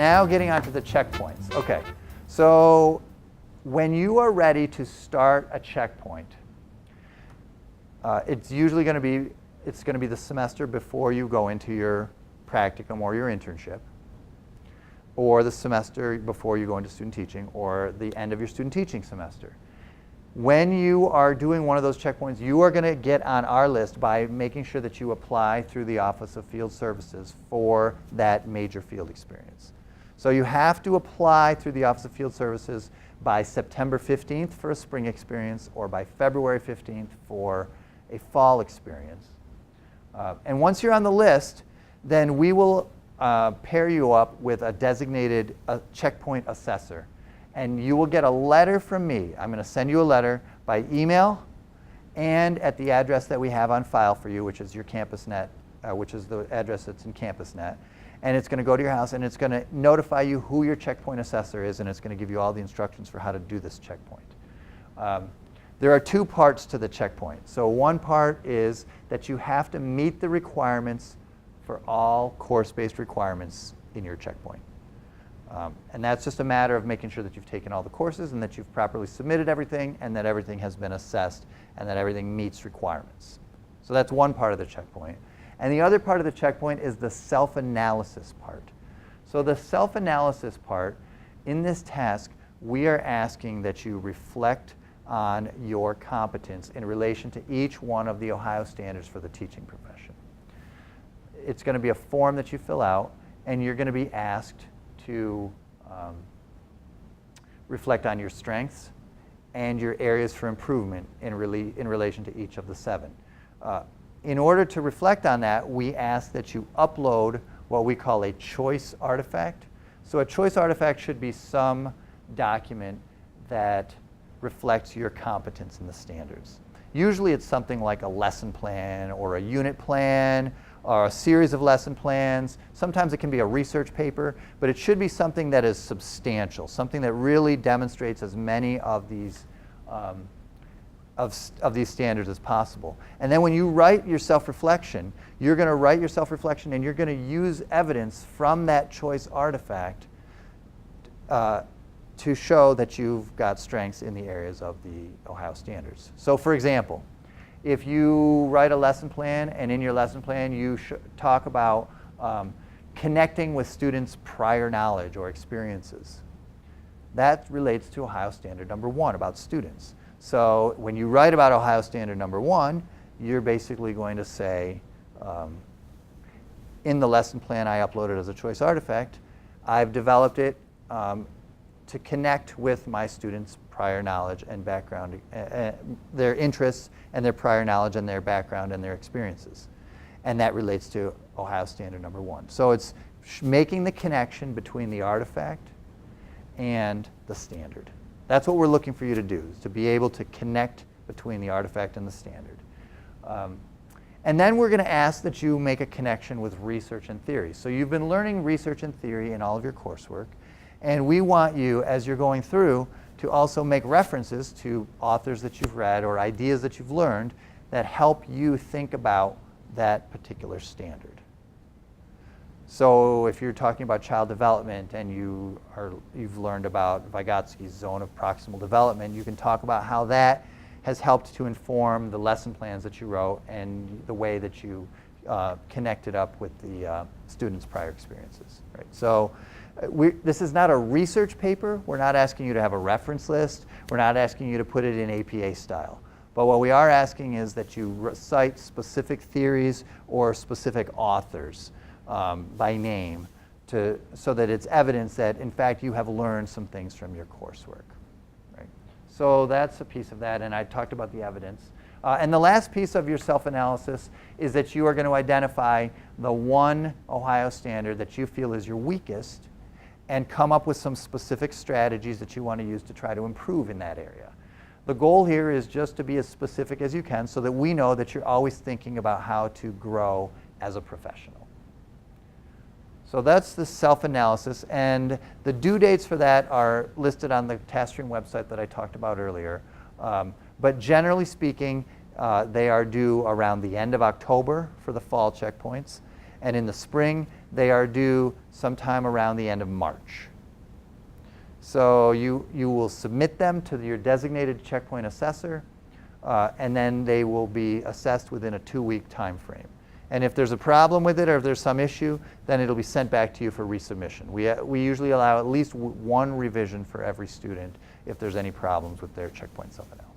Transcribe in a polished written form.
now getting onto the checkpoints. Okay, so when you are ready to start a checkpoint, it's usually going to be the semester before you go into your practicum or your internship, or the semester before you go into student teaching, or the end of your student teaching semester. When you are doing one of those checkpoints, you are going to get on our list by making sure that you apply through the Office of Field Services for that major field experience. So you have to apply through the Office of Field Services by September 15th for a spring experience, or by February 15th for a fall experience. And once you're on the list, then we will pair you up with a designated checkpoint assessor. And you will get a letter from me. I'm going to send you a letter by email and at the address that we have on file for you, which is your CampusNet, which is the address that's in CampusNet. And it's going to go to your house, and it's going to notify you who your checkpoint assessor is, and it's going to give you all the instructions for how to do this checkpoint. There are two parts to the checkpoint. So one part is that you have to meet the requirements for all course-based requirements in your checkpoint. And that's just a matter of making sure that you've taken all the courses and that you've properly submitted everything and that everything has been assessed and that everything meets requirements. So that's one part of the checkpoint. And the other part of the checkpoint is the self-analysis part. So the self-analysis part, in this task, we are asking that you reflect on your competence in relation to each one of the Ohio standards for the teaching profession. It's going to be a form that you fill out, and you're going to be asked to reflect on your strengths and your areas for improvement in relation to each of the 7. In order to reflect on that, we ask that you upload what we call a choice artifact. So a choice artifact should be some document that reflects your competence in the standards. Usually it's something like a lesson plan or a unit plan or a series of lesson plans. Sometimes it can be a research paper, but it should be something that is substantial, something that really demonstrates as many of these these standards as possible. And then when you write your self-reflection, you're going to write your self-reflection and you're going to use evidence from that choice artifact to show that you've got strengths in the areas of the Ohio standards. So for example, if you write a lesson plan and in your lesson plan you talk about connecting with students' prior knowledge or experiences, that relates to Ohio Standard number 1 about students. So when you write about Ohio Standard number 1, you're basically going to say, in the lesson plan I uploaded as a choice artifact, I've developed it to connect with my students' prior knowledge and background, their interests and their prior knowledge and their background and their experiences. And that relates to Ohio Standard number 1. So it's making the connection between the artifact and the standard. That's what we're looking for you to do, is to be able to connect between the artifact and the standard. And then we're going to ask that you make a connection with research and theory. So you've been learning research and theory in all of your coursework, and we want you, as you're going through, to also make references to authors that you've read or ideas that you've learned that help you think about that particular standard. So if you're talking about child development and you've learned about Vygotsky's zone of proximal development, you can talk about how that has helped to inform the lesson plans that you wrote and the way that you connected up with the students' prior experiences. Right? So this is not a research paper. We're not asking you to have a reference list. We're not asking you to put it in APA style. But what we are asking is that you cite specific theories or specific authors by name so that it's evidence that, in fact, you have learned some things from your coursework. Right? So that's a piece of that, and I talked about the evidence. And the last piece of your self-analysis is that you are going to identify the one Ohio standard that you feel is your weakest and come up with some specific strategies that you want to use to try to improve in that area. The goal here is just to be as specific as you can so that we know that you're always thinking about how to grow as a professional. So that's the self-analysis, and the due dates for that are listed on the TaskStream website that I talked about earlier. But generally speaking, they are due around the end of October for the fall checkpoints, and in the spring, they are due sometime around the end of March. So you will submit them to your designated checkpoint assessor, and then they will be assessed within a 2-week time frame. And if there's a problem with it or if there's some issue, then it'll be sent back to you for resubmission. We usually allow at least one revision for every student if there's any problems with their checkpoint self-analysis.